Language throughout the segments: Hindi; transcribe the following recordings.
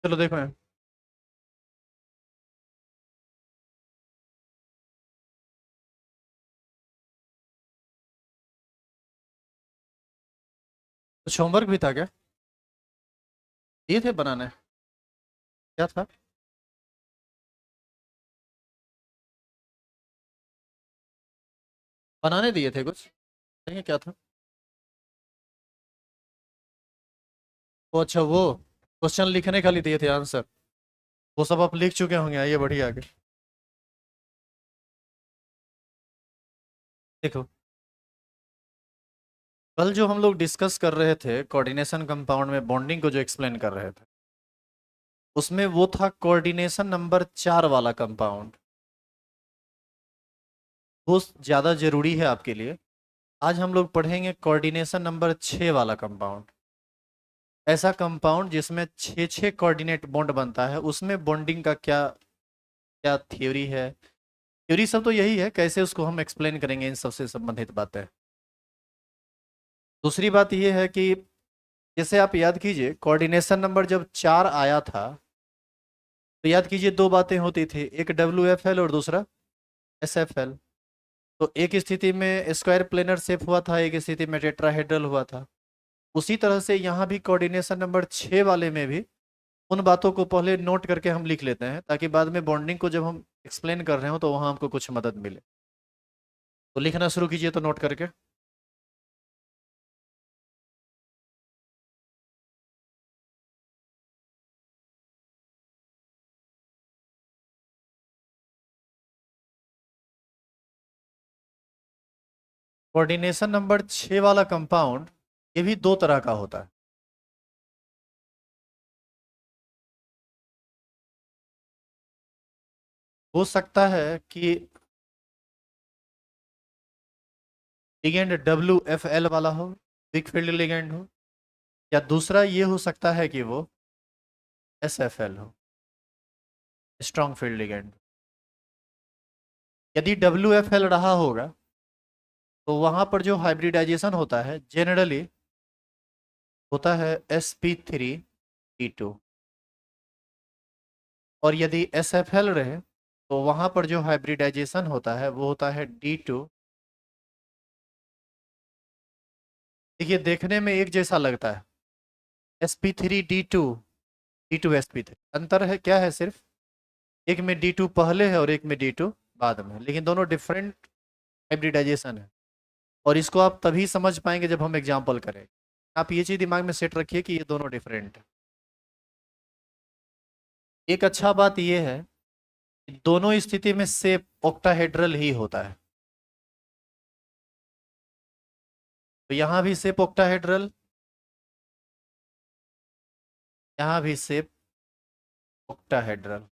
चलो देखो है। कुछ होमवर्क भी था क्या? दिए थे बनाने? क्या था? बनाने दिए थे कुछ? कहेंगे क्या था? वो अच्छा, वो क्वेश्चन लिखने के लिए दिए थे आंसर। वो सब आप लिख चुके होंगे, आइए बढ़िया आगे। देखो, कल जो हम लोग डिस्कस कर रहे थे कोऑर्डिनेशन कंपाउंड में बॉन्डिंग को जो एक्सप्लेन कर रहे थे, उसमें वो था कोऑर्डिनेशन नंबर 4 वाला कंपाउंड। वो ज़्यादा जरूरी है आपके लिए। आज हम लोग पढ़ेंगे कोऑर्डिनेशन नंबर 6 वाला कंपाउंड। ऐसा कंपाउंड जिसमें 6 कोऑर्डिनेट बॉन्ड बनता है, उसमें बॉन्डिंग का क्या क्या थ्योरी है। थ्योरी सब तो यही है, कैसे उसको हम एक्सप्लेन करेंगे, इन सबसे संबंधित बातें। दूसरी बात यह है कि जैसे आप याद कीजिए, कोऑर्डिनेशन नंबर जब 4 आया था, तो याद कीजिए दो बातें होती थी, एक WFL और दूसरा SFL। तो एक स्थिति में स्क्वायर प्लेनर शेप हुआ था, एक स्थिति में टेट्राहेड्रल हुआ था। उसी तरह से यहाँ भी कोऑर्डिनेशन नंबर 6 वाले में भी उन बातों को पहले नोट करके हम लिख लेते हैं, ताकि बाद में बॉन्डिंग को जब हम एक्सप्लेन कर रहे हो तो वहाँ हमको कुछ मदद मिले। तो लिखना शुरू कीजिए तो नोट करके। कोऑर्डिनेशन नंबर 6 वाला कंपाउंड ये भी दो तरह का होता है। हो सकता है कि लिगेंड WFL वाला हो, वीक फील्ड लिगेंड हो, या दूसरा ये हो सकता है कि वो SFL हो, स्ट्रॉन्ग फील्ड लिगेंड। यदि WFL रहा होगा तो वहां पर जो हाइब्रिडाइजेशन होता है जनरली होता है sp3d2। और यदि SFL रहे तो वहां पर जो हाइब्रिडाइजेशन होता है वो होता है D2। देखिए, देखने में एक जैसा लगता है, sp3d2, D2 sp3। अंतर है क्या है? सिर्फ एक में D2 पहले है और एक में D2 बाद में है, लेकिन दोनों डिफरेंट हाइब्रिडाइजेशन है। और इसको आप तभी समझ पाएंगे जब हम एग्जाम्पल करें। आप ये चीज दिमाग में सेट रखिए कि ये दोनों डिफरेंट है। एक अच्छा बात यह है कि दोनों स्थिति में सेप ऑक्टाहेड्रल ही होता है। तो यहाँ भी सेप ऑक्टाहेड्रल, यहाँ भी सेप ऑक्टाहेड्रल।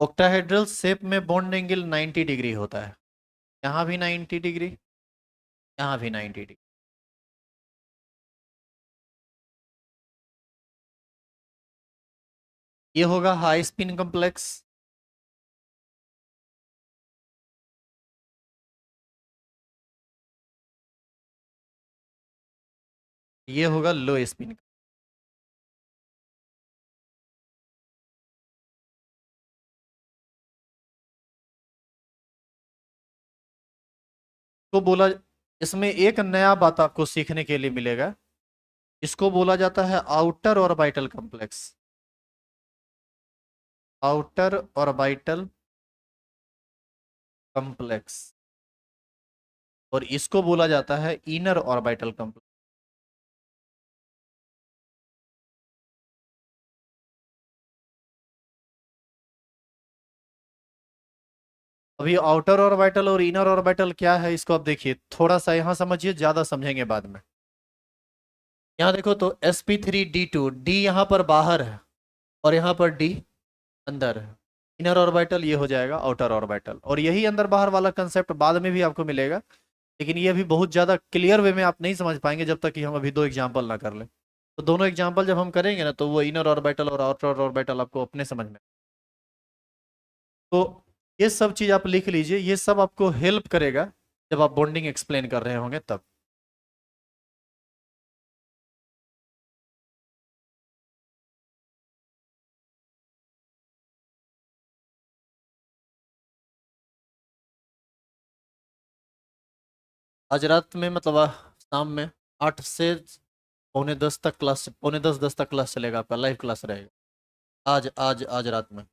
ऑक्टाहेड्रल शेप में बॉन्ड एंगल 90 डिग्री होता है। यहाँ भी 90 डिग्री, यहाँ भी 90 डिग्री। ये होगा हाई स्पिन कॉम्प्लेक्स, ये होगा लो स्पिन। को बोला, इसमें एक नया बात आपको सीखने के लिए मिलेगा। इसको बोला जाता है outer orbital complex. Outer orbital complex. और इसको बोला जाता है इनर ऑर्बिटल कॉम्प्लेक्स। अभी आउटर ऑर्बिटल और इनर ऑर्बिटल क्या है, इसको आप देखिए थोड़ा सा, यहाँ समझिए, ज्यादा समझेंगे बाद में। यहाँ देखो तो sp3d2, D यहाँ पर बाहर है और यहाँ पर D अंदर है। इनर ऑर्बिटल ये हो जाएगा आउटर ऑर्बिटल। और यही अंदर बाहर वाला कंसेप्ट बाद में भी आपको मिलेगा, लेकिन ये अभी बहुत ज़्यादा क्लियर वे में आप नहीं समझ पाएंगे जब तक कि हम अभी दो एग्जाम्पल ना कर लें। तो दोनों एग्जाम्पल जब हम करेंगे ना, तो वो इनर ऑर्बिटल और आउटर ऑर्बिटल आपको अपने समझ में। तो ये सब चीज़ आप लिख लीजिए, ये सब आपको हेल्प करेगा जब आप बॉन्डिंग एक्सप्लेन कर रहे होंगे तब। आज रात में मतलब शाम में 8 से पौने 10 तक क्लास, पौने 10 तक क्लास चलेगा, आपका लाइव क्लास रहेगा। आज आज आज रात में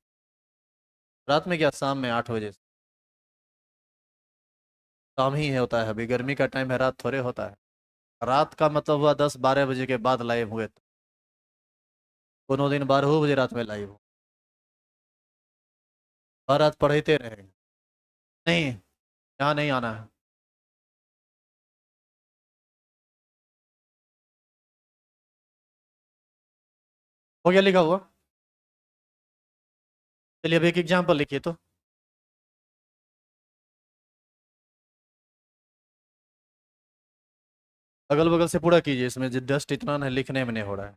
क्या, शाम में 8 बजे से। शाम ही होता है, अभी गर्मी का टाइम है, रात थोड़े होता है। रात का मतलब हुआ 10-12 बजे के बाद लाइव हुए तो। कोनो दिन 12 बजे रात में लाइव हो। हर रात पढ़ते रहेंगे। नहीं, यहाँ नहीं आना है। हो गया लिखा हुआ। चलिए अब एक एग्जाम्पल लिखिए तो। अगल बगल से पूरा कीजिए, इसमें डस्ट इतना है, लिखने में नहीं हो रहा है।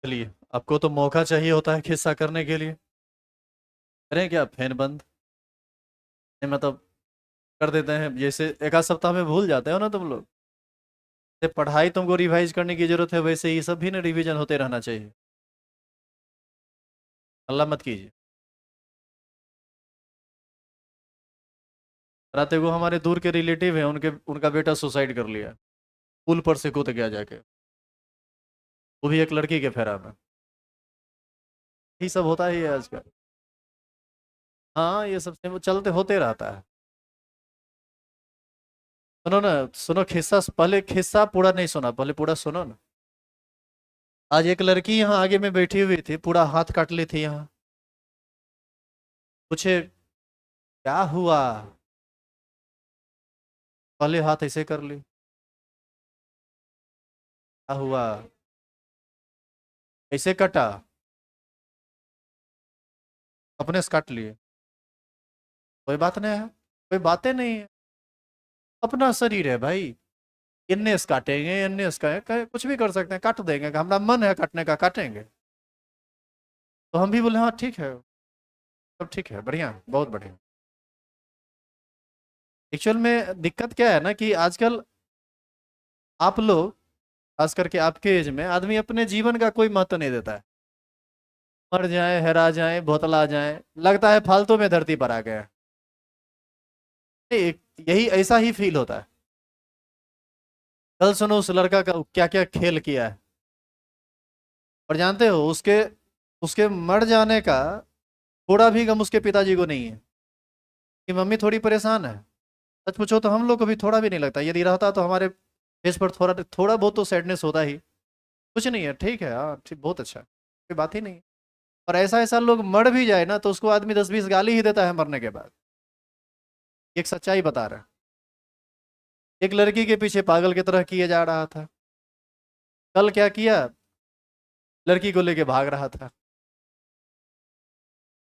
चलिए, आपको तो मौका चाहिए होता है खिस्सा करने के लिए। करें क्या, फैन बंद। नहीं, मतलब कर देते हैं, जैसे एक आध सप्ताह में भूल जाते हो ना तुम लोग। जैसे पढ़ाई तुमको रिवाइज करने की जरूरत है, वैसे ही सब भी ना रिवीजन होते रहना चाहिए। अल्लाह मत कीजिए। रात को हमारे दूर के रिलेटिव हैं, उनके उनका बेटा सुसाइड कर लिया, पुल पर से कूद गया जाके। वो भी एक लड़की के फेरा में। यही सब होता ही है आजकल। हाँ, ये सब वो चलते होते रहता है। सुनो ना, सुनो खिस्सा, पहले खिस्सा पूरा नहीं सुना, पहले पूरा सुनो ना। आज एक लड़की यहाँ आगे में बैठी हुई थी, पूरा हाथ काट ली थी यहाँ। पूछे क्या हुआ, पहले हाथ ऐसे कर ली। क्या हुआ, ऐसे कटा, अपने से काट लिए। कोई बात नहीं है, कोई बातें नहीं है। अपना शरीर है भाई। इन्ने से काटेंगे, इन्ने से कुछ भी कर सकते हैं, काट देंगे, हमारा मन है काटने का, काटेंगे। तो हम भी बोले हाँ ठीक है, सब ठीक है, बढ़िया, बहुत बढ़िया। एक्चुअल में दिक्कत क्या है ना कि आजकल आप लोग, खास करके आपके एज में, आदमी अपने जीवन का कोई महत्व नहीं देता है। मर जाए, हेरा जाए, भोतला जाए, लगता है फालतू में धरती पर आ गया। यही ऐसा ही फील होता है। कल सुनो उस लड़का का क्या क्या खेल किया है। और जानते हो उसके उसके मर जाने का थोड़ा भी गम उसके पिताजी को नहीं है। कि मम्मी थोड़ी परेशान है। सच पूछो तो हम लोग को भी थोड़ा भी नहीं लगता, यदि रहता तो हमारे फेस पर थोड़ा थोड़ा बहुत तो सैडनेस होता ही। कुछ नहीं है, ठीक है, हाँ ठीक, बहुत अच्छा, कोई बात ही नहीं है। और ऐसा ऐसा लोग मर भी जाए ना, तो उसको आदमी 10-20 गाली ही देता है मरने के बाद। एक सच्चाई बता रहा है। एक लड़की के पीछे पागल की तरह किए जा रहा था। कल क्या किया, लड़की को लेके भाग रहा था।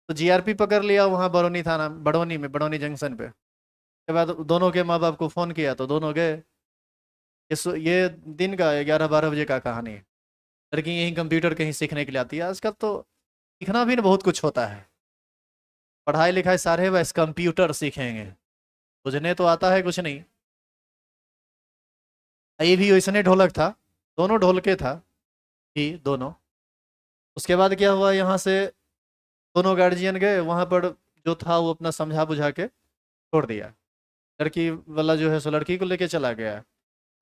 तो जीआरपी पकड़ लिया वहां बरौनी थाना, बड़ौनी में, बड़ौनी जंक्शन पे। के बाद दोनों के माँ बाप को फोन किया तो दोनों गए। ये दिन का 11-12 बजे का कहानी है। लड़की यहीं कंप्यूटर कहीं सीखने के लिए आती है, आजकल तो सीखना भी ना बहुत कुछ होता है। पढ़ाई लिखाई सारे बस कंप्यूटर सीखेंगे, बुझने तो आता है कुछ नहीं। ये भी वैसने ढोलक था, दोनों ढोलके था ही दोनों। उसके बाद क्या हुआ, यहाँ से दोनों गार्जियन गए वहां पर, जो था वो अपना समझा बुझा के छोड़ दिया। लड़की वाला जो है सो लड़की को लेके चला गया।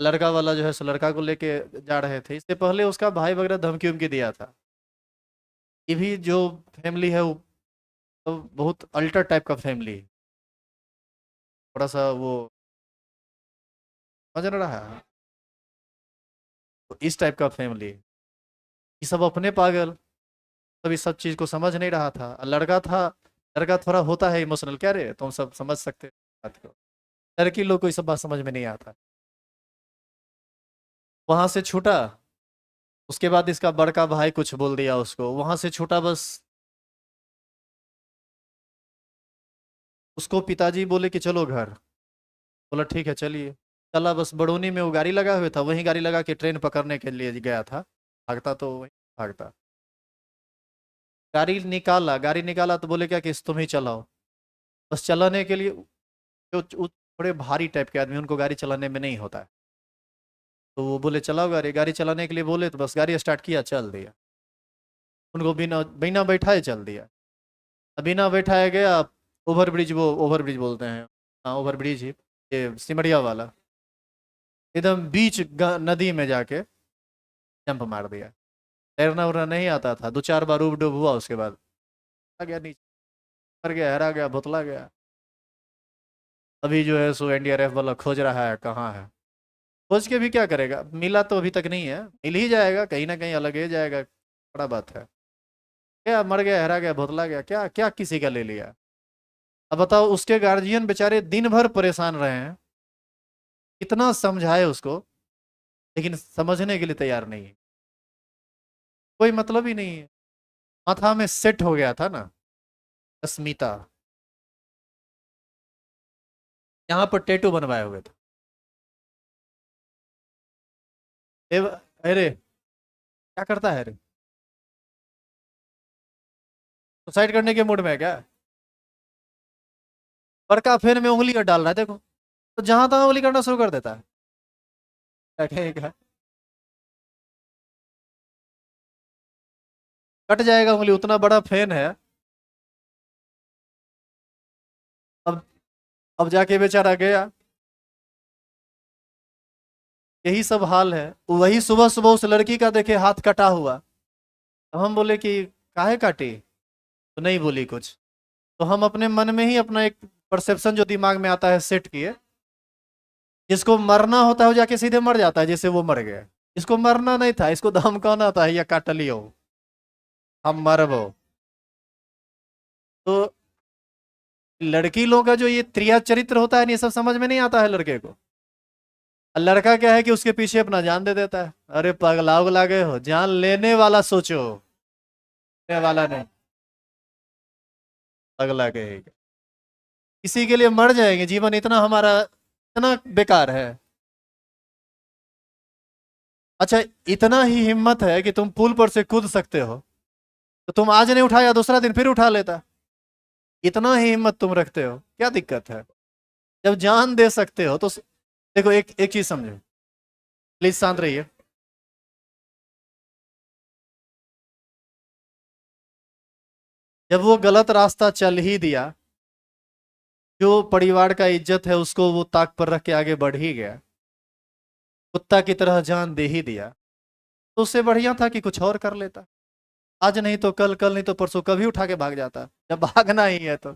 लड़का वाला जो है सो लड़का को लेके जा रहे थे। इससे पहले उसका भाई वगैरह धमकी उमकी दिया था। ये भी जो फैमिली है वो तो बहुत अल्टर टाइप का फैमिली है, थोड़ा सा वो समझ रहा है, तो इस टाइप का फैमिली है। ये सब अपने पागल, सब इस सब चीज को समझ नहीं रहा था। लड़का था, लड़का थोड़ा होता है इमोशनल, क्या रे तुम सब समझ सकते हो बात को, लड़की लोग को ये सब बात समझ में नहीं आता। वहां से छूटा, उसके बाद इसका बड़का भाई कुछ बोल दिया उसको, वहां से छूटा बस। उसको पिताजी बोले कि चलो घर, बोला ठीक है चलिए। चला, बस बड़ोनी में वो गाड़ी लगा हुआ था, वहीं गाड़ी लगा के ट्रेन पकड़ने के लिए गया था। भागता तो वहीं भागता। गाड़ी निकाला तो बोले क्या कि तुम ही चलाओ। बस चलाने के लिए, जो थोड़े भारी टाइप के आदमी, उनको गाड़ी चलाने में नहीं होता है, तो वो बोले चलाओ गाड़ी, गाड़ी चलाने के लिए बोले तो बस गाड़ी स्टार्ट किया, चल दिया। उनको बिना बिना बैठाए चल दिया। बिना बैठाए गया, ओवर ब्रिज, वो ओवर ब्रिज बोलते हैं, हाँ ओवर ब्रिज ही, ये सिमरिया वाला, एकदम बीच नदी में जाके जंप मार दिया। तैरना उरना नहीं आता था, 2 4 बार उब डूब हुआ, उसके बाद आ गया नीचे, मर गया, हरा गया, भुतला गया। अभी जो है सो एनडीआरएफ वाला खोज रहा है कहाँ है। खोज के भी क्या करेगा, मिला तो अभी तक नहीं है, मिल ही जाएगा कहीं ना कहीं, अलग ही जाएगा, बड़ा बात है। क्या मर गया, हरा गया, भुतला गया, क्या क्या किसी का ले लिया। अब बताओ, उसके गार्जियन बेचारे दिन भर परेशान रहे हैं, कितना समझाए उसको, लेकिन समझने के लिए तैयार नहीं है, कोई मतलब ही नहीं है। माथा में सेट हो गया था ना, अस्मिता, यहाँ पर टैटू बनवाए हुए थे। अरे क्या करता है रे, सुसाइड करने के मूड में है क्या। बड़का फैन में उंगली कर डाल रहा है देखो, तो जहां तहां उंगली करना शुरू कर देता है, क्या कहेगा। कट जाएगा उंगली, उतना बड़ा फैन है। अब अब जाके बेचारा गया, यही सब हाल है। वही सुबह सुबह उस लड़की का देखे हाथ कटा हुआ, तो हम बोले कि काहे काटी, तो नहीं बोली कुछ। तो हम अपने मन में ही अपना एक परसेप्शन जो दिमाग में आता है सेट किए, जिसको मरना होता है वो जाके सीधे मर जाता है, जैसे वो मर गया। इसको मरना नहीं था, इसको धमकाना था या काट लियो, हम मरबो। तो लड़की लोगों का जो ये त्रिया चरित्र होता है ना, ये सब समझ में नहीं आता है लड़के को। और लड़का क्या है कि उसके पीछे अपना जान दे देता है। अरे पगला उगला गए हो, जान लेने वाला सोचो, लेने वाला नहीं, पगला कहेगा। इसी के लिए मर जाएंगे, जीवन इतना हमारा इतना बेकार है। अच्छा, इतना ही हिम्मत है कि तुम पुल पर से कूद सकते हो, तो तुम आज नहीं उठाया, दूसरा दिन फिर उठा लेता। इतना ही हिम्मत तुम रखते हो, क्या दिक्कत है। जब जान दे सकते हो तो देखो, एक एक चीज समझो, प्लीज शांत रहिए। जब वो गलत रास्ता चल ही दिया, जो परिवार का इज्जत है उसको वो ताक पर रख के आगे बढ़ ही गया, कुत्ता की तरह जान दे ही दिया, तो उससे बढ़िया था कि कुछ और कर लेता। आज नहीं तो कल, कल नहीं तो परसों, कभी उठा के भाग जाता। जब भागना ही है तो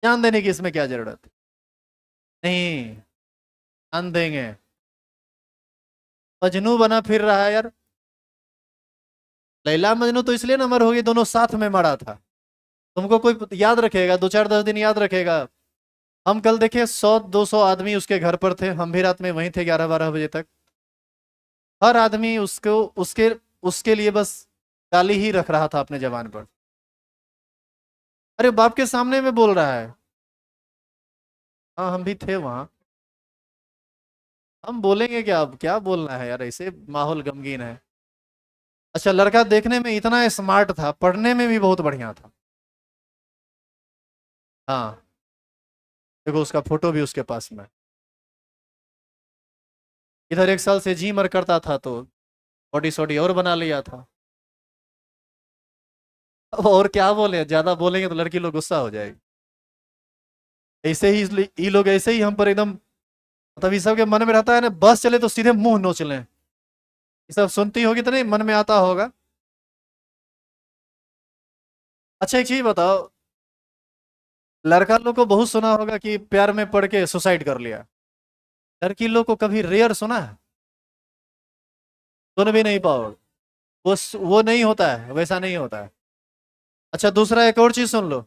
जान देने की इसमें क्या जरूरत है? नहीं, जान देंगे। मजनू बना फिर रहा है यार। लैला मजनू तो इसलिए ना मर हो गई, दोनों साथ में मरा था। तुमको कोई याद रखेगा, 2 4 10 दिन याद रखेगा। हम कल देखे 100 200 आदमी उसके घर पर थे, हम भी रात में वहीं थे 11 12 बजे तक। हर आदमी उसको, उसके उसके लिए बस गाली ही रख रहा था अपने जबान पर। अरे बाप के सामने में बोल रहा है। हाँ हम भी थे वहां। हम बोलेंगे क्या, अब क्या बोलना है यार, ऐसे माहौल गमगीन है। अच्छा, लड़का देखने में इतना स्मार्ट था, पढ़ने में भी बहुत बढ़िया था। हाँ, देखो उसका फोटो भी उसके पास में। इधर 1 साल से जी मर करता था, तो बॉडी सॉडी और बना लिया था। अब और क्या बोले, ज्यादा बोलेंगे तो लड़की लोग गुस्सा हो जाएगी। ऐसे ही ये लोग ऐसे ही हम पर एकदम, मतलब ये सब के मन में रहता है ना, बस चले तो सीधे मुंह नोच लें। ये सब सुनती होगी तो नहीं मन में आता होगा। अच्छा एक चीज बताओ, लड़का लोग को बहुत सुना होगा कि प्यार में पड़ के सुसाइड कर लिया, लड़की लोग को कभी रेयर सुना है? सुन भी नहीं पाओ। वो नहीं होता है, वैसा नहीं होता है। अच्छा दूसरा एक और चीज सुन लो।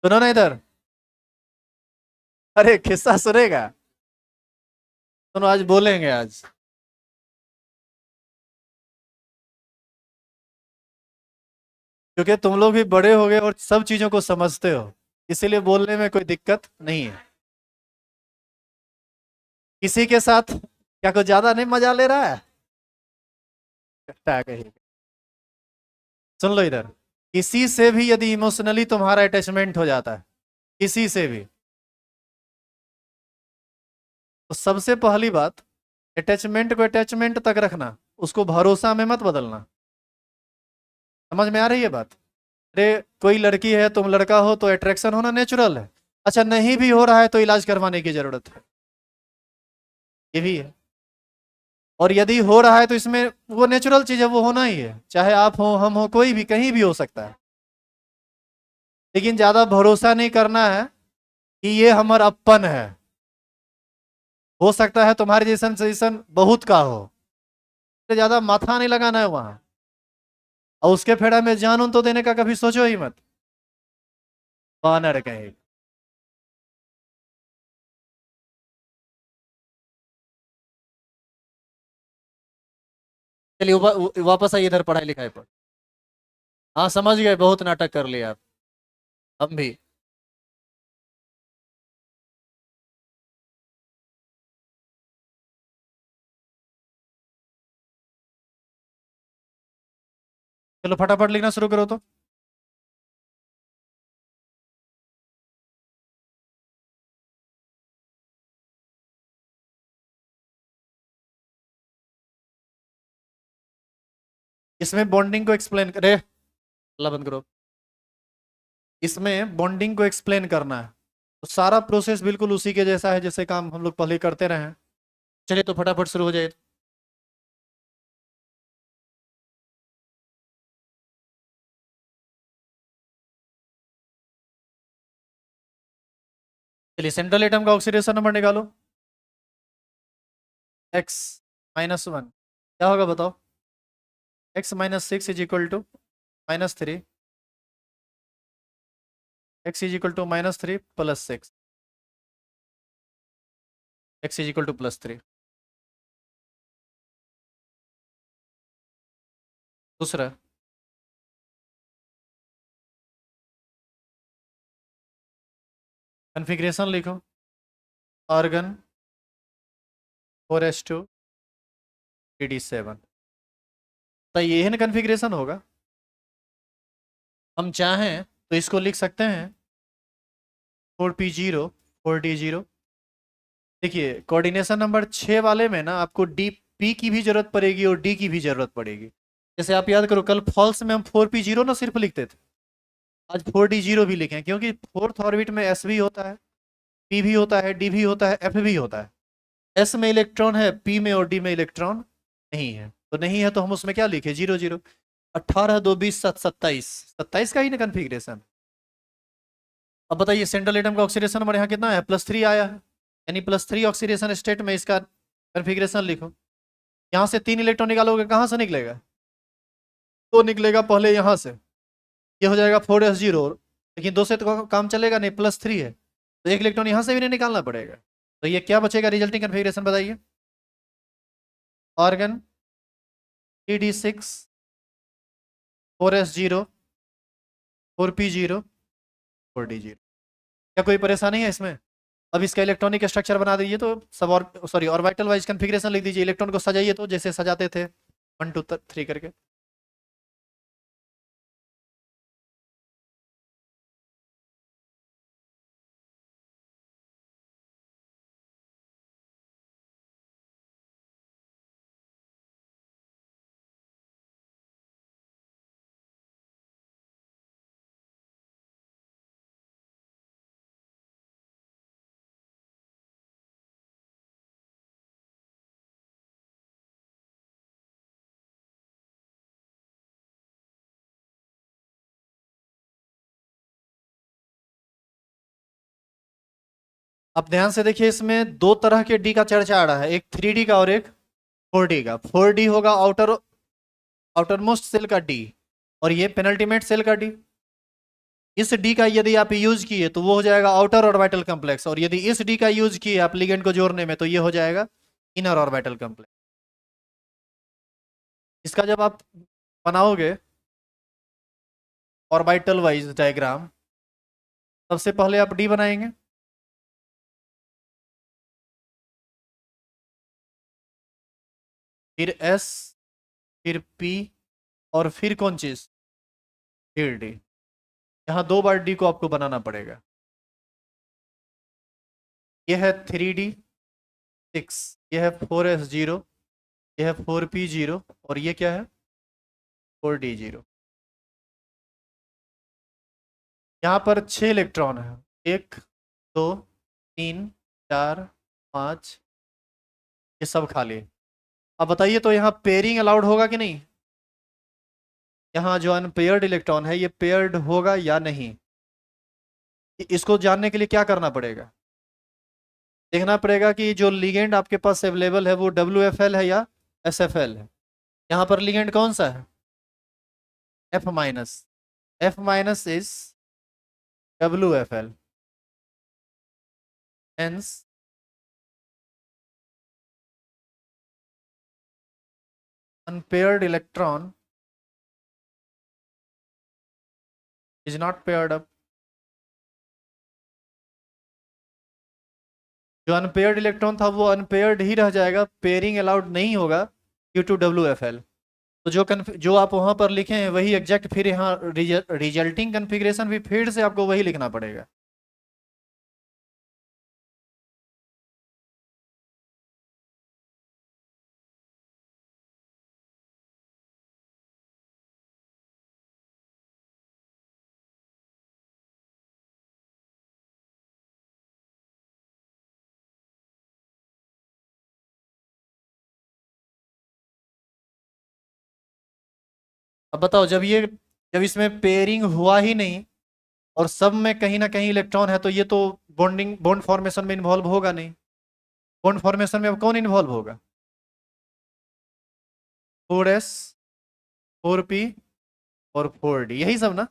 सुनो ना इधर। अरे किस्सा सुनेगा? सुनो आज बोलेंगे आज। क्योंकि तुम लोग भी बड़े हो गए और सब चीजों को समझते हो, इसीलिए बोलने में कोई दिक्कत नहीं है। किसी के साथ क्या कुछ ज्यादा नहीं मजा ले रहा है? क्या कही। सुन लो इधर। किसी से भी यदि इमोशनली तुम्हारा अटैचमेंट हो जाता है, किसी से भी, तो सबसे पहली बात, अटैचमेंट को अटैचमेंट तक रखना, उसको भरोसा में मत बदलना। समझ में आ रही है बात? अरे कोई लड़की है, तुम लड़का हो, तो अट्रैक्शन होना नेचुरल है। अच्छा नहीं भी हो रहा है तो इलाज करवाने की जरूरत है, ये भी है। और यदि हो रहा है तो इसमें वो नेचुरल चीज है, वो होना ही है, चाहे आप हो हम हो कोई भी कहीं भी हो सकता है। लेकिन ज्यादा भरोसा नहीं करना है कि ये हमार अपन है। हो सकता है तुम्हारे जैसन सजेशन बहुत का हो, तो ज्यादा माथा नहीं लगाना है वहां। और उसके फेड़ा में जान उन तो देने का कभी सोचो ही मत। बानर कहे। चलिए वापस आइए इधर पढ़ाई लिखाई पर। हाँ समझ गए, बहुत नाटक कर लिया आप। हम भी। चलो फटाफट लिखना शुरू करो तो। इसमें बॉन्डिंग को एक्सप्लेन करे। अल्लाह बंद करो। इसमें बॉन्डिंग को एक्सप्लेन करना है, तो सारा प्रोसेस बिल्कुल उसी के जैसा है जैसे काम हम लोग पहले करते रहे हैं। चलिए तो फटाफट शुरू हो जाए। चलिए सेंट्रल एटम का ऑक्सीडेशन नंबर निकालो। एक्स -1 क्या होगा बताओ? x-6 is equal to -3। x is equal to -3 +6। x is equal to +3। दूसरा, कन्फिग्रेशन लिखो। Argon 4s2 3d7। तो ये ना कन्फिग्रेशन होगा। हम चाहें तो इसको लिख सकते हैं 4p0 4d0। देखिए कोऑर्डिनेशन नंबर 6 वाले में ना आपको डी पी की भी जरूरत पड़ेगी और डी की भी जरूरत पड़ेगी। जैसे आप याद करो, कल फॉल्स में हम 4p0 ना सिर्फ लिखते थे, आज 4d0 भी लिखें, क्योंकि फोर्थ ऑर्बिट में एस भी होता है, पी भी होता है, डी भी होता है, एफ भी होता है। एस में इलेक्ट्रॉन है, पी में और डी में इलेक्ट्रॉन नहीं है, तो नहीं है तो हम उसमें क्या लिखे? 0 0। 18 2 20 7 27। 27 का ही ना कन्फिग्रेशन। अब बताइए सेंट्रल एटम का ऑक्सीडेशन नंबर यहाँ कितना है? +3 आया है, यानी +3 ऑक्सीडेशन स्टेट में इसका कन्फिग्रेशन लिखो। यहाँ से 3 इलेक्ट्रॉन निकालोगे, कहाँ से निकलेगा? तो निकलेगा पहले यहाँ से, ये हो जाएगा 4s0। लेकिन दो से तो काम चलेगा नहीं, +3 है, तो एक इलेक्ट्रॉन यहाँ से भी नहीं निकालना पड़ेगा। तो ये क्या बचेगा रिजल्टिंग कन्फिग्रेशन बताइए? Organ 3d6 4s0 4p0 4d0। क्या कोई परेशानी है इसमें? अब इसका इलेक्ट्रॉनिक स्ट्रक्चर बना दीजिए, तो सब और सॉरी ऑर्बिटल वाइज कन्फिग्रेशन लिख दीजिए, इलेक्ट्रॉन को सजाइए तो जैसे सजाते थे 1 2 3 करके। अब ध्यान से देखिए, इसमें दो तरह के डी का चर्चा आ रहा है, एक 3D का और एक 4D का। 4D होगा आउटर मोस्ट सेल का डी, और ये पेनल्टीमेट सेल का डी। इस डी का यदि आप यूज किए तो वो हो जाएगा आउटर ऑर्बिटल कॉम्प्लेक्स, और यदि इस डी का यूज किए आप लिगेंड को जोड़ने में तो ये हो जाएगा इनर ऑर्बिटल कॉम्प्लेक्स। इसका जब आप बनाओगे ऑर्बिटल वाइज डायग्राम, सबसे पहले आप डी बनाएंगे, फिर एस, फिर पी, और फिर कौन चीज, फिर डी। यहाँ दो बार डी को आपको बनाना पड़ेगा। ये है 3D6, ये है 4S0, ये है 4P0, और ये क्या है 4D0। यहाँ पर 6 इलेक्ट्रॉन है, 1, 2, 3, 4, 5, ये सब खाली है। अब बताइए तो यहाँ पेयरिंग अलाउड होगा कि नहीं? यहाँ जो अनपेयर्ड इलेक्ट्रॉन है ये पेयर्ड होगा या नहीं? इसको जानने के लिए क्या करना पड़ेगा? देखना पड़ेगा कि जो लिगेंड आपके पास अवेलेबल है वो WFL है या SFL है। यहाँ पर लिगेंड कौन सा है? F minus. F minus is WFL, hence unpaired electron is not paired up। जो अनपेयर्ड इलेक्ट्रॉन था वो अनपेयर्ड ही रह जाएगा, पेयरिंग अलाउड नहीं होगा ड्यू टू WFL। तो जो आप वहां पर लिखे हैं वही एग्जैक्ट फिर यहाँ रिजल्टिंग कन्फिग्रेशन भी फिर से आपको वही लिखना पड़ेगा। अब बताओ, जब इसमें पेयरिंग हुआ ही नहीं और सब में कहीं ना कहीं इलेक्ट्रॉन है, तो ये तो बॉन्ड फॉर्मेशन में इन्वॉल्व होगा नहीं। बॉन्ड फॉर्मेशन में अब कौन इन्वॉल्व होगा? 4S, 4P और 4D, यही सब ना?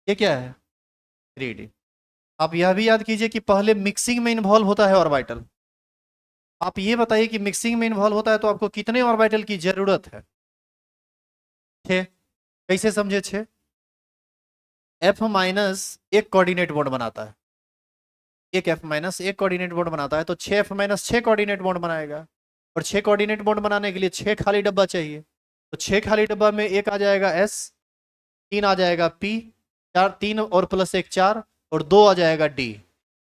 ये क्या है? 3D। आप यह भी याद कीजिए कि पहले मिक्सिंग में इन्वॉल्व होता है ऑर्बिटल। आप ये बताइए कि मिक्सिंग में इन्वॉल्व होता है तो आपको कितने ऑर्बिटल की जरूरत है? 6। कैसे समझे 6? F माइनस एक कोऑर्डिनेट बॉन्ड बनाता है, एक F माइनस एक कोऑर्डिनेट बॉन्ड बनाता है, तो 6F माइनस 6 कोऑर्डिनेट बॉन्ड बनाएगा। और 6 कोऑर्डिनेट बॉन्ड बनाने के लिए 6 खाली डब्बा चाहिए, तो 6 खाली डब्बा में एक आ जाएगा S, 3 आ जाएगा P, 4, 3 और प्लस एक 4, और 2 आ जाएगा D।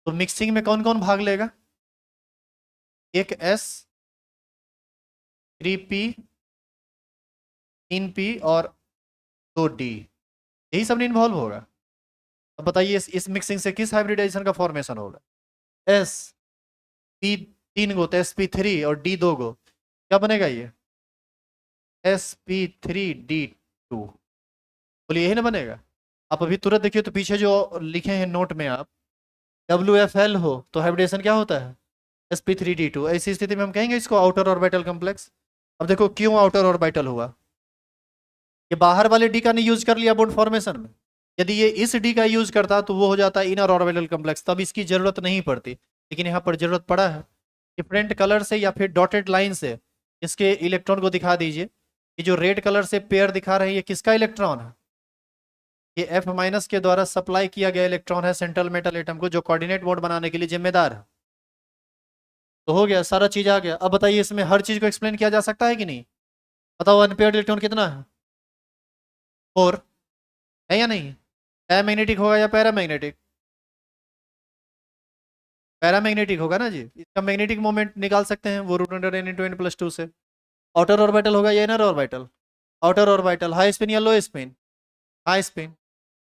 तो मिक्सिंग में कौन कौन भाग लेगा? एक S, 3P, 3P और 2D, यही सब इन्वॉल्व होगा। अब बताइए इस मिक्सिंग से किस हाइब्रिडाइजेशन का फॉर्मेशन होगा? S P 3 गो तो sp3, और D 2 गो, क्या बनेगा ये? sp3d2। बोलिए यही ना बनेगा? आप अभी तुरंत देखिए तो पीछे जो लिखे हैं नोट में आप, WFL हो तो हाइब्रिडेशन क्या होता है? sp3d2। ऐसी स्थिति में हम कहेंगे इसको आउटर ऑर्बिटल कॉम्प्लेक्स। अब देखो क्यों आउटर ऑर्बिटल हुआ, ये बाहर वाले डी का नहीं यूज कर लिया बॉन्ड फॉर्मेशन में। यदि ये इस डी का यूज करता तो वो हो जाता इनर ऑर्बिटल कॉम्प्लेक्स, तब इसकी जरूरत नहीं पड़ती, लेकिन यहाँ पर जरूरत पड़ा है। डिफरेंट कलर से या फिर डॉटेड लाइन से इसके इलेक्ट्रॉन को दिखा दीजिए। ये जो रेड कलर से पेयर दिखा रहे हैं ये किसका इलेक्ट्रॉन है? ये F माइनस के द्वारा सप्लाई किया गया इलेक्ट्रॉन है सेंट्रल मेटल एटम को, जो कोऑर्डिनेट बॉन्ड बनाने के लिए जिम्मेदार है। तो हो गया, सारा चीज आ गया। अब बताइए इसमें हर चीज को एक्सप्लेन किया जा सकता है कि नहीं? बताओ अनपेयर्ड इलेक्ट्रॉन कितना है? 4 है या नहीं? मैग्नेटिक होगा या पैरामैग्नेटिक? पैरामैग्नेटिक होगा ना जी। इसका मैग्नेटिक मोमेंट निकाल सकते हैं वो root under N into N plus 2 से। आउटर ऑर्बिटल होगा या inner orbital? Outer orbital, high spin या low spin? High spin.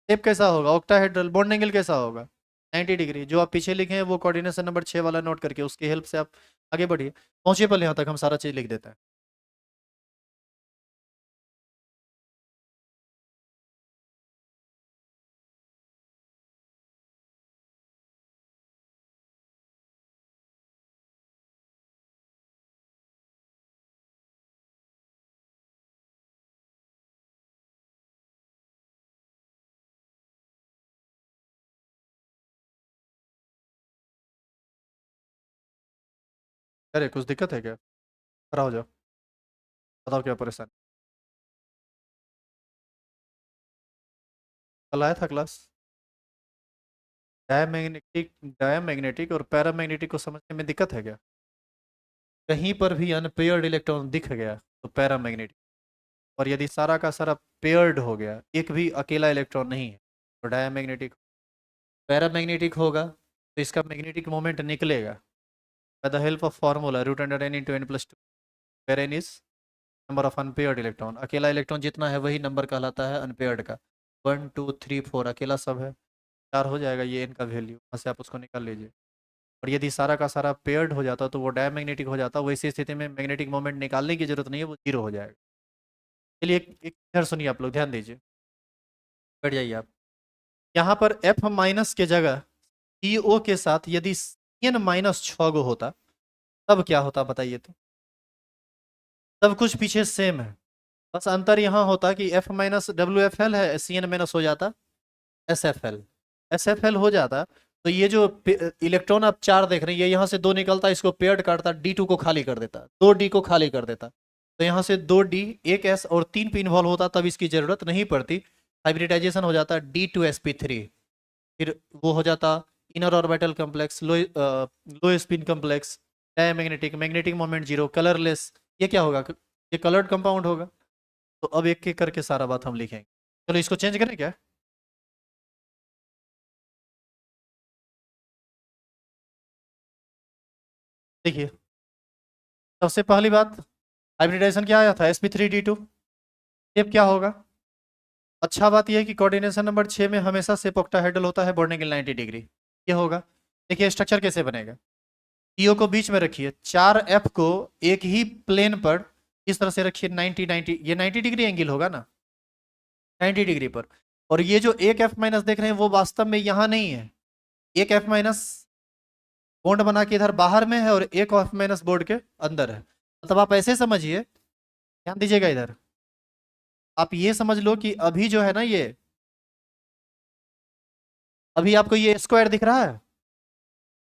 Shape कैसा होगा? ऑक्टाहेड्रल। बॉन्ड एंगल कैसा होगा? 90 डिग्री। जो आप पीछे लिखे हैं वो कोऑर्डिनेशन नंबर 6 वाला नोट करके उसकी हेल्प से आप आगे बढ़िए। पहुंचिए पहले यहाँ तक, हम सारा चीज लिख देते हैं। अरे कुछ दिक्कत है क्या? खड़ा हो जाओ, बताओ क्या परेशानी। कल आया था क्लास। डायमैग्नेटिक और पैरामैग्नेटिक को समझने में दिक्कत है क्या? कहीं पर भी अनपेयर्ड इलेक्ट्रॉन दिख गया तो पैरामैग्नेटिक, और यदि सारा का सारा पेयर्ड हो गया, एक भी अकेला इलेक्ट्रॉन नहीं है, तो डायमैग्नेटिक। पैरामैग्नेटिक होगा तो इसका मैग्नेटिक मोमेंट निकलेगा by the help of formula root under N into N plus two, where N is number of unpaired electron. अकेला इलेक्ट्रॉन जितना है वही नंबर कहलाता है अनपेयर्ड का। 1 2 3 4 अकेला सब है, 4 हो जाएगा ये एन का वैल्यू, वहाँ से आप उसको निकाल लीजिए। और यदि सारा का सारा पेयर्ड हो जाता तो वो डायमैग्नेटिक हो जाता, वैसी स्थिति में मैग्नेटिक मोमेंट निकालने की जरूरत नहीं है, वो जीरो हो जाएगा। चलिए एक इधर सुनिए, आप लोग ध्यान दीजिए, बैठ जाइए आप। यहाँ पर एफ माइनस के जगह ई ओ के साथ यदि एन माइनस 6 गो होता तब क्या होता बताइए तो। सब कुछ पीछे सेम है, बस अंतर यहाँ होता कि F minus W F L है, सी एन माइनस हो जाता S F L. S F L हो जाता तो ये जो इलेक्ट्रॉन आप 4 देख रहे हैं, ये यहाँ से 2 निकलता, इसको पेयर्ड काटता, D2 को खाली कर देता, 2D को खाली कर देता, तो यहाँ से 2D, एक S और 3 पे इन्वॉल्व होता, तब इसकी जरूरत नहीं पड़ती। हाइब्रिडाइजेशन हो जाता D2sp3, फिर वो हो जाता इनर ऑर्बिटल कॉम्प्लेक्स, लो spin complex, diamagnetic, magnetic moment zero, colourless. ये क्या होगा? ये कलर्ड कंपाउंड होगा। तो अब एक एक करके सारा बात हम लिखेंगे। चलो इसको चेंज करें क्या? देखिए, सबसे पहली बात, हाइब्रिडाइजेशन क्या आया था? sp3d2। अब क्या होगा? अच्छा बात यह है कि कोऑर्डिनेशन नंबर 6 में हमेशा से ऑक्टाहेड्रल होता है, बॉन्डिंग एंगल 90 डिग्री। ये होगा। देखिए स्ट्रक्चर कैसे बनेगा। ईओ को बीच में रखिए, 4 एफ को एक ही प्लेन पर इस तरह से रखिए, 90 90, ये 90 डिग्री एंगल होगा ना, 90 डिग्री पर। और ये जो एक एफ माइनस देख रहे हैं वो वास्तव में यहाँ नहीं है, एक एफ माइनस बॉन्ड बना के इधर बाहर में है और एक एफ माइनस बोर्ड के अंदर है। मतलब आप ऐसे समझिए, ध्यान दीजिएगा इधर, आप ये समझ लो कि अभी जो है ना ये, अभी आपको ये स्क्वायर दिख रहा है,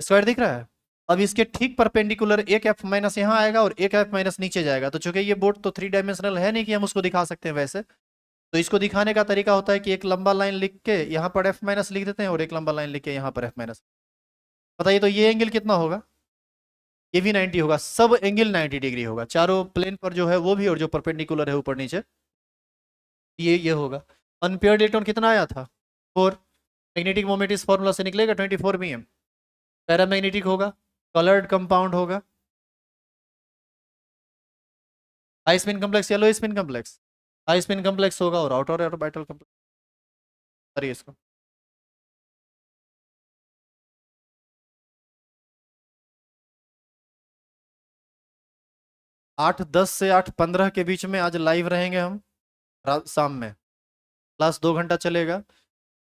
स्क्वायर दिख रहा है। अब इसके ठीक परपेंडिकुलर एक एफ माइनस यहाँ आएगा और एक एफ माइनस नीचे जाएगा, तो चूंकि ये बोर्ड तो 3 डायमेंशनल है नहीं कि हम उसको दिखा सकते हैं वैसे, तो इसको दिखाने का तरीका होता है कि एक लंबा लाइन लिख के यहाँ पर एफ माइनस लिख देते हैं और एक लंबा लाइन लिख के यहाँ पर एफ माइनस। बताइए तो ये एंगल कितना होगा? ये भी 90 होगा, सब एंगल 90 डिग्री होगा, चारों प्लेन पर जो है वो भी, और जो परपेंडिकुलर है ऊपर नीचे, ये होगा। अनपेयर्ड इलेक्ट्रॉन कितना आया था? 4। मैग्नेटिक मोमेंट इस फॉर्मूला से निकलेगा 24 m। पैरामैग्नेटिक होगा, कलर्ड कंपाउंड होगा, हाई स्पिन कम्प्लेक्स या low spin complex, high spin complex होगा, और आउटर ऑर्बिटल कम्प्लेक्स। अरे इसको 8:10 से 8:15 के बीच में आज लाइव रहेंगे हम, शाम में क्लास 2 घंटा चलेगा।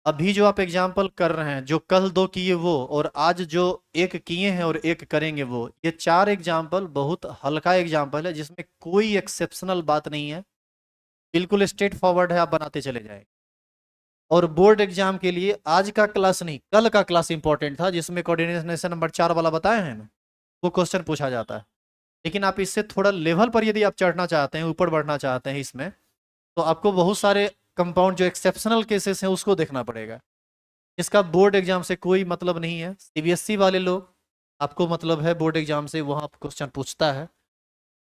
अभी जो आप एग्जाम्पल कर रहे हैं, जो कल 2 किए वो, और आज जो एक किए हैं और एक करेंगे वो, ये 4 एग्जाम्पल बहुत हल्का एग्जाम्पल है, जिसमें कोई एक्सेप्शनल बात नहीं है, बिल्कुल स्ट्रेट फॉरवर्ड है, आप बनाते चले जाए। और बोर्ड एग्जाम के लिए आज का क्लास नहीं, कल का क्लास इंपॉर्टेंट था, जिसमें कोऑर्डिनेशन नंबर 4 वाला बताए हैं ना, वो क्वेश्चन पूछा जाता है। लेकिन आप इससे थोड़ा लेवल पर यदि आप चढ़ना चाहते हैं, ऊपर बढ़ना चाहते हैं इसमें, तो आपको बहुत सारे कंपाउंड जो एक्सेप्शनल केसेस हैं उसको देखना पड़ेगा। इसका बोर्ड एग्जाम से कोई मतलब नहीं है। सीबीएसई वाले लोग, आपको मतलब है बोर्ड एग्जाम से, वहाँ क्वेश्चन पूछता है।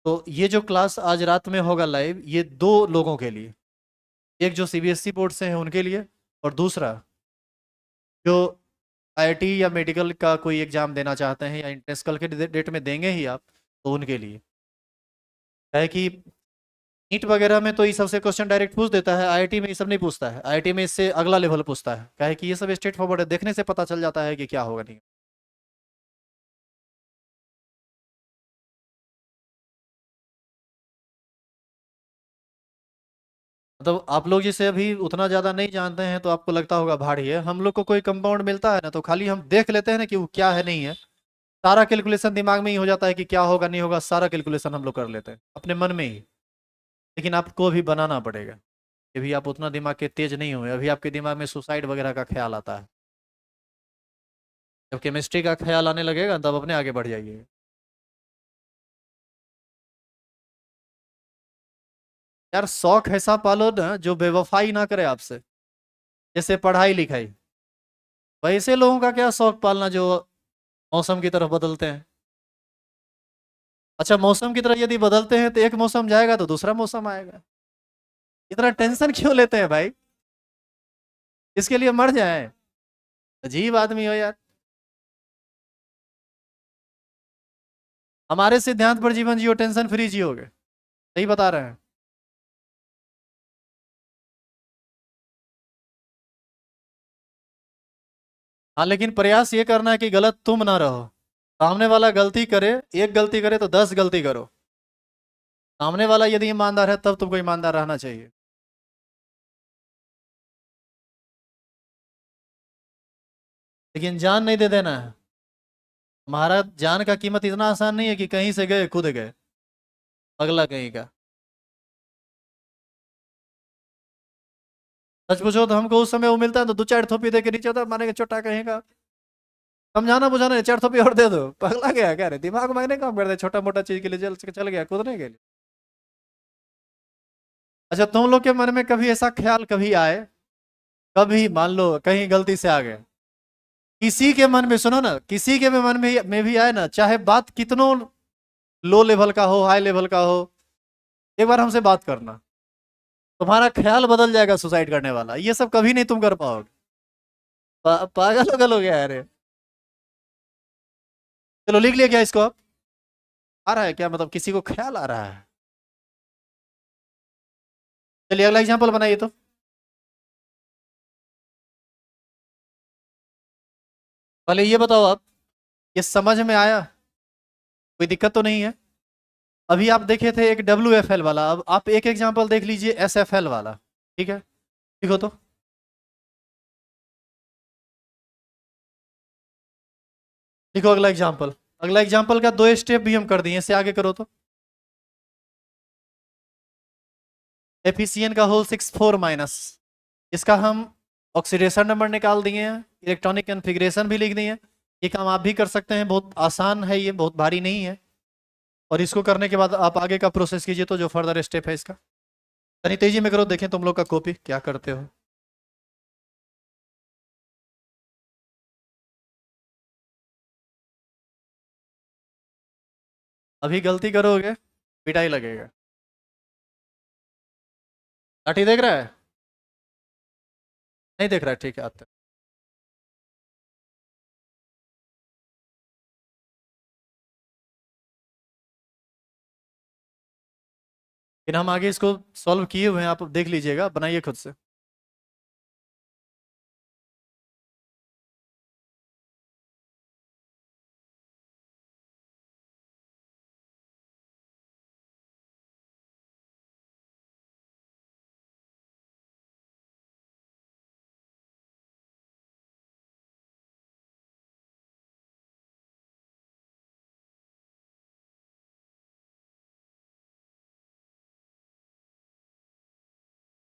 तो ये जो क्लास आज रात में होगा लाइव, ये 2 लोगों के लिए, एक जो सीबीएसई बोर्ड से है उनके लिए, और दूसरा जो आईआईटी या मेडिकल का कोई एग्जाम देना चाहते हैं, या इंट्रेंस कल के डेट में देंगे ही आप, तो उनके लिए है कि नीट वगैरह में तो ये सबसे क्वेश्चन डायरेक्ट पूछ देता है, आईआईटी में ये सब नहीं पूछता है, आईआईटी में इससे अगला लेवल पूछता है, क्या है कि ये सब स्ट्रेट फॉरवर्ड है, देखने से पता चल जाता है कि क्या होगा नहीं। मतलब आप लोग जिसे अभी उतना ज़्यादा नहीं जानते हैं तो आपको लगता होगा भारी है, हम लोग को कोई कंपाउंड मिलता है ना, तो खाली हम देख लेते हैं ना कि वो क्या है नहीं है, सारा कैलकुलेशन दिमाग में ही हो जाता है कि क्या होगा नहीं होगा, सारा कैलकुलेशन हम लोग कर लेते हैं अपने मन में ही। लेकिन आपको भी बनाना पड़ेगा, अभी आप उतना दिमाग के तेज नहीं हुए, अभी आपके दिमाग में सुसाइड वगैरह का ख्याल आता है। जब केमिस्ट्री का ख्याल आने लगेगा तब अपने आगे बढ़ जाइए। यार शौक ऐसा पालो ना जो बेवफाई ना करे आपसे, जैसे पढ़ाई लिखाई। वैसे लोगों का क्या शौक पालना जो मौसम की तरफ बदलते हैं। अच्छा, मौसम की तरह यदि बदलते हैं तो एक मौसम जाएगा तो दूसरा मौसम आएगा। इतना टेंशन क्यों लेते हैं भाई? इसके लिए मर जाए। अजीब आदमी हो यार। हमारे सिद्धांत पर जीवन जियो, टेंशन फ्री जियोगे। सही बता रहे हैं। हाँ, लेकिन प्रयास ये करना है कि गलत तुम ना रहो। सामने वाला गलती करे, एक गलती करे तो 10 गलती करो। सामने वाला यदि ईमानदार है तब तुमको ईमानदार रहना चाहिए। लेकिन जान नहीं दे देना है। हमारा जान का कीमत इतना आसान नहीं है कि कहीं से गए खुद गए। अगला कहीं का। सच पूछो तो हमको उस समय वो मिलता है तो दो चार थोपी दे के नीचे होता माने के चोटा कहीं का। समझाना बुझाना है, चार थोपी और दे दो, पगला गया क्या रे? दिमाग मांगने काम करते छोटा मोटा चीज के लिए चल चल गया कूदने के लिए। अच्छा, तुम लोग के मन में कभी ऐसा ख्याल कभी आए, कभी मान लो कहीं गलती से आ गए, किसी के मन में, सुनो ना, किसी के भी मन में भी आए ना, चाहे बात कितनों लो लेवल का हो, हाई लेवल का हो, एक बार हमसे बात करना, तुम्हारा ख्याल बदल जाएगा सुसाइड करने वाला। ये सब कभी नहीं तुम कर पाओगे। पागल वगल हो गया है अरे। चलो लिख लिया क्या इसको आप? आ रहा है क्या, मतलब किसी को ख्याल आ रहा है? चलिए अगला एग्जांपल बनाइए तो। पहले ये बताओ आप, ये समझ में आया? कोई दिक्कत तो नहीं है? अभी आप देखे थे एक WFL वाला, अब आप एक एग्जांपल देख लीजिए SFL वाला। ठीक है, लिखो तो। लिखो अगला एग्जांपल। अगला एग्जांपल का दो स्टेप भी हम कर दिए, इससे आगे करो तो। एफिसियन का होल 6 4 इसका हम ऑक्सीडेशन नंबर निकाल दिए हैं, इलेक्ट्रॉनिक कन्फिग्रेशन भी लिख दिए हैं। ये काम आप भी कर सकते हैं, बहुत आसान है, ये बहुत भारी नहीं है। और इसको करने के बाद आप आगे का प्रोसेस कीजिए तो जो फर्दर स्टेप है इसका। तनी तेजी में करो, देखें तुम लोग का कॉपी क्या करते हो। अभी गलती करोगे पिटाई लगेगा। लाठी देख रहा है? नहीं देख रहा है, ठीक है आते हैं। फिर हम आगे इसको सॉल्व किए हुए हैं, आप देख लीजिएगा, बनाइए खुद से।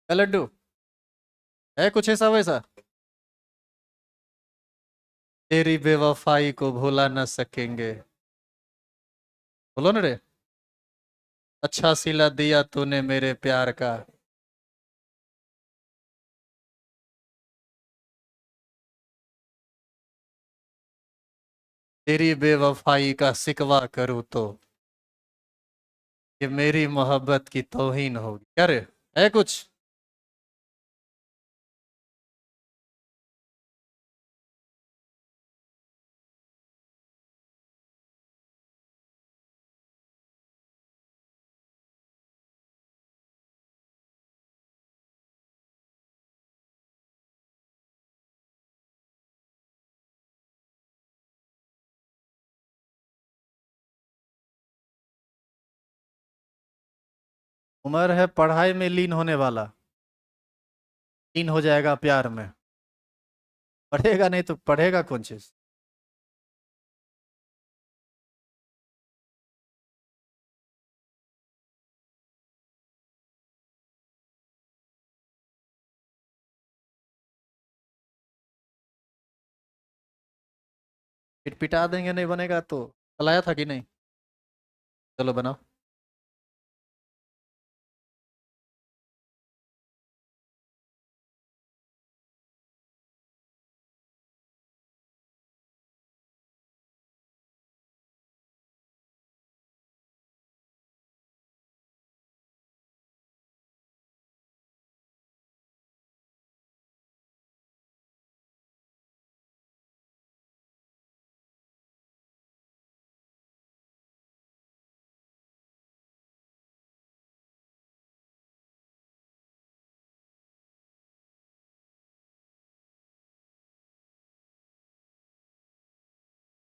लड्डू है कुछ ऐसा वैसा? तेरी बेवफाई को भुला न सकेंगे। बोलो ना रे। अच्छा सिला दिया तूने मेरे प्यार का। तेरी बेवफाई का सिकवा करूँ तो ये मेरी मोहब्बत की तौहीन होगी। क्या रे, है कुछ? उम्र है पढ़ाई में लीन होने वाला, लीन हो जाएगा प्यार में। पढ़ेगा नहीं तो पढ़ेगा कौन चीज? पिटा देंगे नहीं बनेगा तो। चलाया था कि नहीं? चलो बनाओ।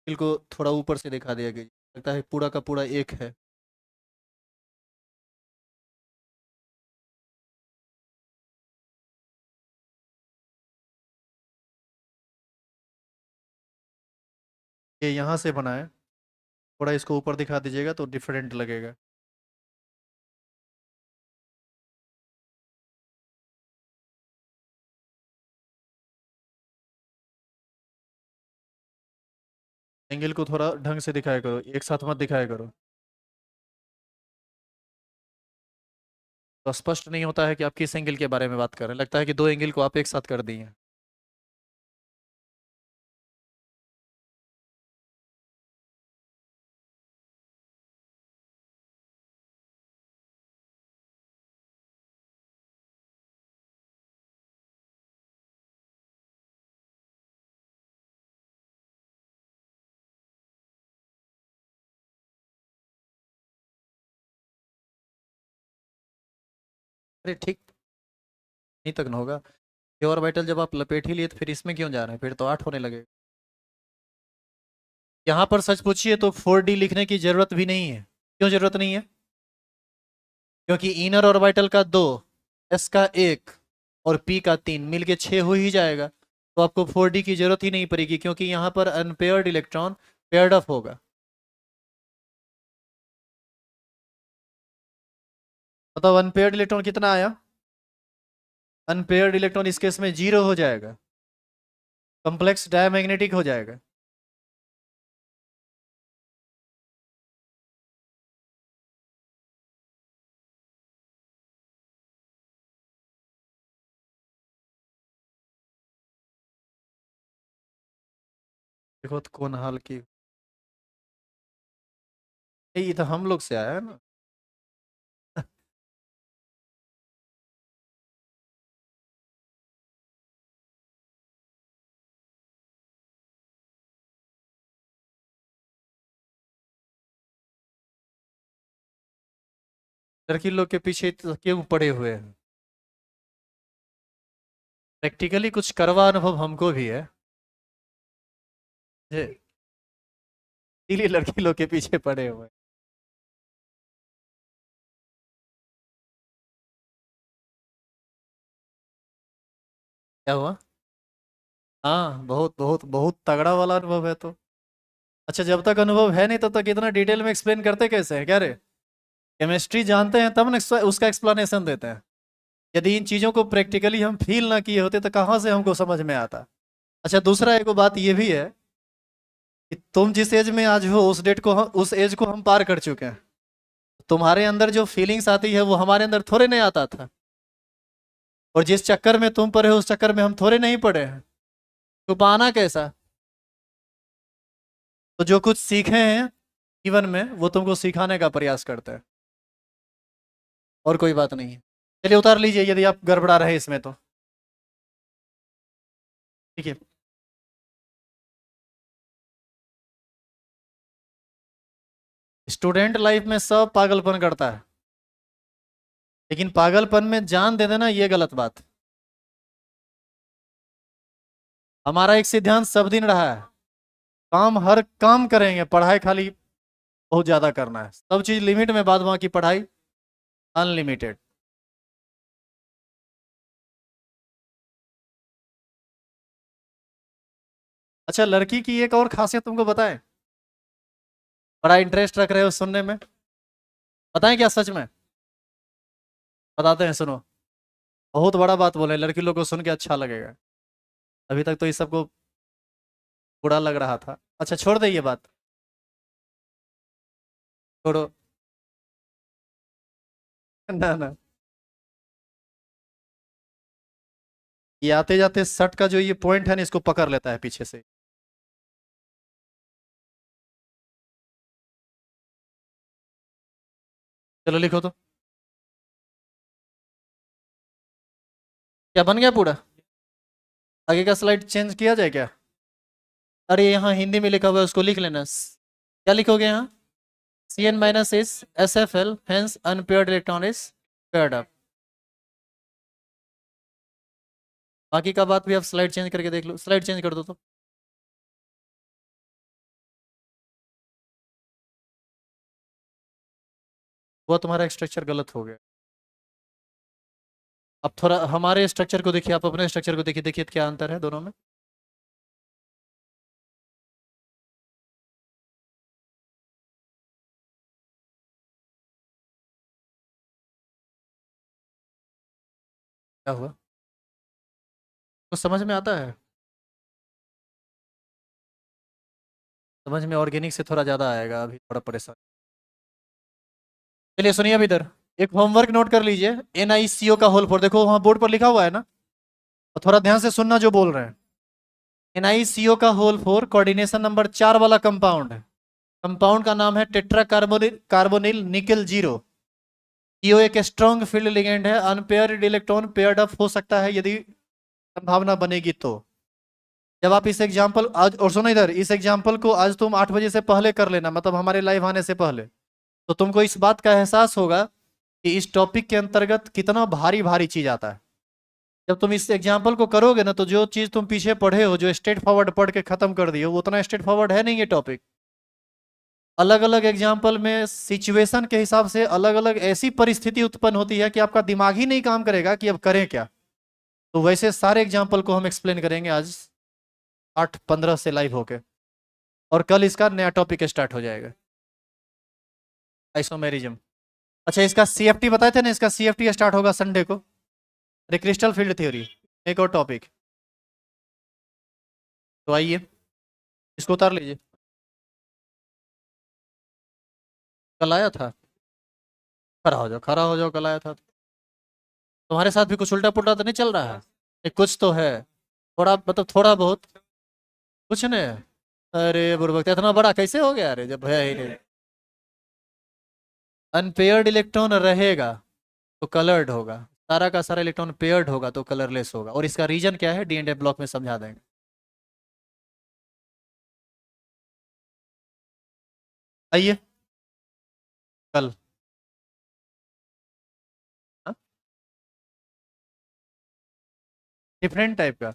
एंगल को थोड़ा ऊपर से दिखा दिया गया, लगता है पूरा का पूरा एक है। ये यहाँ से बना है, थोड़ा इसको ऊपर दिखा दीजिएगा तो डिफरेंट लगेगा। एंगल को थोड़ा ढंग से दिखाया करो, एक साथ मत दिखाया करो, तो स्पष्ट नहीं होता है कि आप किस एंगल के बारे में बात कर रहे हैं, लगता है कि दो एंगल को आप एक साथ कर दिए हैं। अरे ठीक, नहीं तक ना होगा। ये ऑर्बिटल जब आप लपेट ही लिए तो फिर इसमें क्यों जा रहे हैं, फिर तो 8 होने लगे। यहाँ पर सच पूछिए तो 4D लिखने की जरूरत भी नहीं है। क्यों जरूरत नहीं है? क्योंकि इनर ऑर्बिटल का 2, एस का 1 और पी का 3 मिलके 6 हो ही जाएगा, तो आपको 4D की जरूरत ही नहीं पड़ेगी, क्योंकि यहाँ पर अनपेयर्ड इलेक्ट्रॉन पेयर्ड अप होगा। मतलब अनपेयर्ड इलेक्ट्रॉन कितना आया? अनपेयर्ड इलेक्ट्रॉन इस केस में 0 हो जाएगा, कॉम्प्लेक्स डायमैग्नेटिक हो जाएगा। देखो तो कौन हाल की, ये तो हम लोग से आया है ना। लड़की लोग के पीछे तो क्यों पड़े हुए हैं? प्रैक्टिकली कुछ करवा अनुभव हमको भी है, जे- इसीलिए लड़की लोग के पीछे पड़े हुए हैं। क्या हुआ? हाँ, बहुत बहुत बहुत तगड़ा वाला अनुभव है तो। अच्छा, जब तक अनुभव है नहीं तब तक इतना डिटेल में एक्सप्लेन करते कैसे हैं, क्या रे? केमिस्ट्री जानते हैं तब ना उसका एक्सप्लेनेशन देते हैं। यदि इन चीजों को प्रैक्टिकली हम फील ना किए होते तो कहाँ से हमको समझ में आता। अच्छा, दूसरा एक बात ये भी है कि तुम जिस एज में आज हो उस डेट को उस एज को हम पार कर चुके हैं। तुम्हारे अंदर जो फीलिंग्स आती है वो हमारे अंदर थोड़े नहीं आता था। और जिस चक्कर में तुम पड़े हो उस चक्कर में हम थोड़े नहीं पड़े हैं। छुपाना कैसा? तो जो कुछ सीखे हैं जीवन में वो तुमको सिखाने का प्रयास करते हैं, और कोई बात नहीं है। चलिए उतार लीजिए यदि आप गड़बड़ा रहे इसमें तो। ठीक है। स्टूडेंट लाइफ में सब पागलपन करता है, लेकिन पागलपन में जान दे देना ये गलत बात। हमारा एक सिद्धांत सब दिन रहा है, काम हर काम करेंगे, पढ़ाई खाली बहुत ज्यादा करना है, सब चीज लिमिट में, बाद बाकी पढ़ाई अनलिमिटेड। अच्छा, लड़की की एक और खासियत तुमको बताएं, बड़ा इंटरेस्ट रख रहे हो सुनने में, बताएं क्या सच में? बताते हैं, सुनो। बहुत बड़ा बात बोले, लड़की लोग को सुन के अच्छा लगेगा। अभी तक तो इस सबको बुरा लग रहा था। अच्छा, छोड़ दे ये बात, छोड़ो। ना ना, ये आते जाते शर्ट का जो ये पॉइंट है ना, इसको पकड़ लेता है पीछे से। चलो लिखो तो। क्या बन गया पूरा? आगे का स्लाइड चेंज किया जाए क्या? अरे यहाँ हिंदी में लिखा हुआ है उसको लिख लेना। क्या लिखोगे यहाँ? Cn minus is SFL, hence unpaired electron is paired up। बाकी का बात भी आप स्लाइड चेंज करके देख लो, स्लाइड चेंज कर दो तो। वो तुम्हारा स्ट्रक्चर गलत हो गया। अब थोड़ा हमारे स्ट्रक्चर को देखिए, आप अपने स्ट्रक्चर को देखिए, देखिए क्या अंतर है दोनों में। क्या हुआ? तो समझ में आता है? समझ में ऑर्गेनिक से थोड़ा ज़्यादा आएगा, अभी थोड़ा परेशान। चलिए सुनिए अब इधर, एक होमवर्क नोट कर लीजिए। NiCO का होल फोर, देखो वहां बोर्ड पर लिखा हुआ है ना, और थोड़ा ध्यान से सुनना जो बोल रहे हैं। NiCO का होल फोर कोऑर्डिनेशन नंबर 4 वाला कंपाउंड है। कंपाउंड का नाम है टेट्रा कार्बोनिल कार्बोनिल निकल जीरो। यो एक स्ट्रॉन्ग फील्ड लिगेंड है, अनपेयर्ड इलेक्ट्रॉन पेयर्ड अप हो सकता है यदि संभावना बनेगी तो। जब आप इस एग्जाम्पल आज, और सुनो इधर, इस एग्जाम्पल को आज तुम 8 बजे से पहले कर लेना, मतलब हमारे लाइव आने से पहले, तो तुमको इस बात का एहसास होगा कि इस टॉपिक के अंतर्गत कितना भारी भारी चीज आता है। जब तुम इस एग्जाम्पल को करोगे ना, तो जो चीज तुम पीछे पढ़े हो, जो स्ट्रेट फॉरवर्ड पढ़ के खत्म कर दिए हो, वो उतना स्ट्रेट फॉरवर्ड है नहीं ये टॉपिक। अलग अलग एग्जाम्पल में सिचुएशन के हिसाब से अलग अलग ऐसी परिस्थिति उत्पन्न होती है कि आपका दिमाग ही नहीं काम करेगा कि अब करें क्या। तो वैसे सारे एग्जाम्पल को हम एक्सप्लेन करेंगे आज 8:15 से लाइव होके, और कल इसका नया टॉपिक स्टार्ट हो जाएगा, आइसोमेरिज्म। अच्छा, इसका CFT बताए थे ना, इसका CFT स्टार्ट होगा संडे को, क्रिस्टल फील्ड थ्योरी, एक और टॉपिक। तो आइए इसको उतार लीजिए। कल आया था? खड़ा हो जाओ, खड़ा हो जाओ, कल आया था। तुम्हारे साथ भी कुछ उल्टा पुल्टा तो नहीं चल रहा है? कुछ तो है, थोड़ा मतलब थोड़ा बहुत। कुछ नहीं? अरे बुर्बक, इतना बड़ा कैसे हो गया? अरे जब है ही नहीं। अनपेयर्ड इलेक्ट्रॉन रहेगा तो कलर्ड होगा, सारा का सारा इलेक्ट्रॉन पेयर्ड होगा तो कलरलेस होगा। और इसका रीजन क्या है, D&F ब्लॉक में समझा देंगे। आइए कल। डिफरेंट टाइप का।